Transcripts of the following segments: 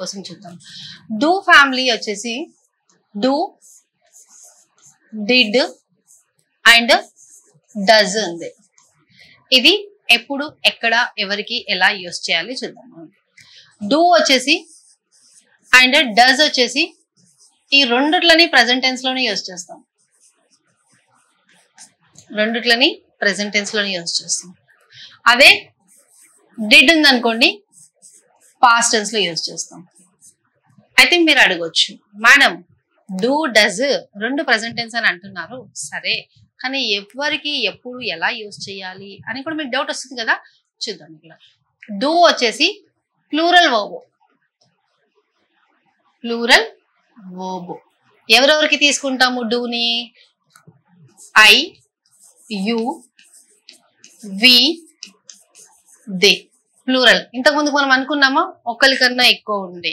కోసం చూద్దాం. Do family వచ్చేసి డూ, డిడ్ అండ్ డజ్ ఉంది. ఇది ఎప్పుడు, ఎక్కడ, ఎవరికి, ఎలా యూస్ చేయాలి చూద్దాం. డూ వచ్చేసి అండ్ డజ్ వచ్చేసి ఈ రెండిట్లని ప్రెసెంట్ టెన్స్ లోనే యూస్ చేస్తాం. రెండిట్లని ప్రెసెంట్ టెన్స్ లోనే యూస్ చేస్తాం. అదే డిడ్ ఉందనుకోండి పాస్ట్ టెన్స్ లో యూస్ చేస్తాం. అయితే మీరు అడగొచ్చు, మేడం డూ డజ్ రెండు ప్రెసెంట్ టెన్స్ అని అంటున్నారు, సరే కానీ ఎవరికి ఎప్పుడు ఎలా యూస్ చేయాలి అని కూడా మీకు డౌట్ వస్తుంది కదా, చూద్దాం. ఇక్కడ డూ వచ్చేసి ప్లూరల్ వర్బ్. ప్లూరల్ వర్బ్ ఎవరెవరికి తీసుకుంటాము డూని? I, you, we, they. Plural. ఇంతకు ముందుకు మనం అనుకున్నామా ఒకరికన్నా ఎక్కువ ఉండే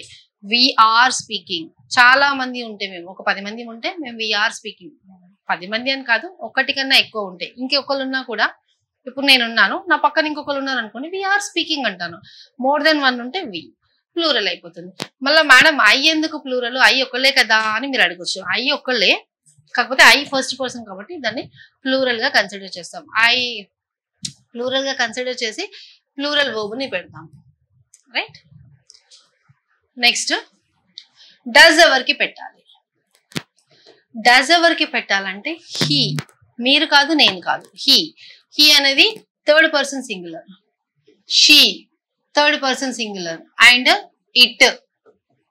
వీఆర్ స్పీకింగ్. చాలా మంది ఉంటే, మేము ఒక 10 మంది ఉంటే మేము వీఆర్ స్పీకింగ్. 10 మంది అని కాదు, ఒకటి కన్నా ఎక్కువ ఉంటాయి. ఇంకొకరు ఉన్నా కూడా, ఇప్పుడు నేనున్నాను, నా పక్కన ఇంకొకరు ఉన్నారు అనుకోండి, వీఆర్ స్పీకింగ్ అంటాను. మోర్ దెన్ 1 ఉంటే వి, ప్లూరల్ అయిపోతుంది. మళ్ళీ మేడం ఐ ఎందుకు ప్లూరల్? ఐ ఒక్కలే కదా అని మీరు అడగచ్చు. ఐ ఒక్కలే, కాకపోతే ఐ ఫస్ట్ పర్సన్ కాబట్టి దాన్ని ప్లూరల్ గా కన్సిడర్ చేస్తాం. ఐ ప్లూరల్ గా కన్సిడర్ చేసి ప్లూరల్ వర్బ్ ని పెడతాం. రైట్. నెక్స్ట్ డజ్ ఎవరికి పెట్టాలి? డజ్ ఎవరికి పెట్టాలంటే హీ. మీరు కాదు, నేను కాదు, హీ. హీ అనేది third person singular, she third person singular and it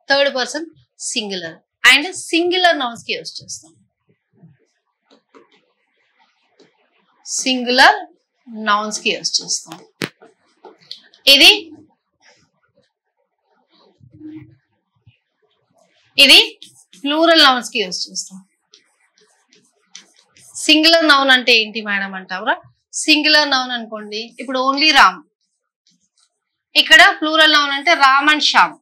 third person singular and singular nouns కి యూస్ చేస్తాం. సింగులర్ నౌన్స్ కి యూస్ చేస్తాం. ఇది ప్లూరల్ నౌన్స్ కి యూస్ చేస్తాం. సింగులర్ నౌన్ అంటే ఏంటి మేడం అంటారా? సింగులర్ నౌన్ అనుకోండి, ఇప్పుడు ఓన్లీ రామ్. ఇక్కడ ప్లూరల్ నౌన్ అంటే రామ్ అండ్ శ్యామ్.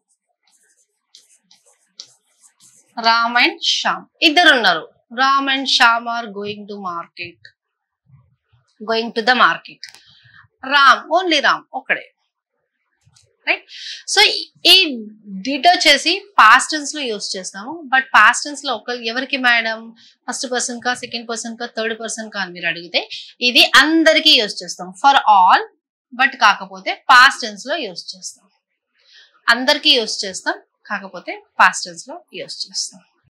రామ్ అండ్ శ్యామ్ ఇద్దరు ఉన్నారు. Ram and Shyam are going to market, going to the market. Ram, only Ram ఒక్కడే. రైట్. సో ఈ డిడ్ వచ్చేసి పాస్ట్ టెన్స్ లో యూస్ చేస్తాము. బట్ పాస్ట్ టెన్స్ లో ఎవరికి మేడం? ఫస్ట్ పర్సన్ కా, సెకండ్ పర్సన్ కా, థర్డ్ పర్సన్ కా అని మీరు అడిగితే ఇది అందరికీ యూస్ చేస్తాం. For all. బట్ కాకపోతే పాస్ట్ టెన్స్ లో యూస్ చేస్తాం. అందరికీ యూస్ చేస్తాం, కాకపోతే పాస్ట్ టెన్స్ లో యూస్ చేస్తాం.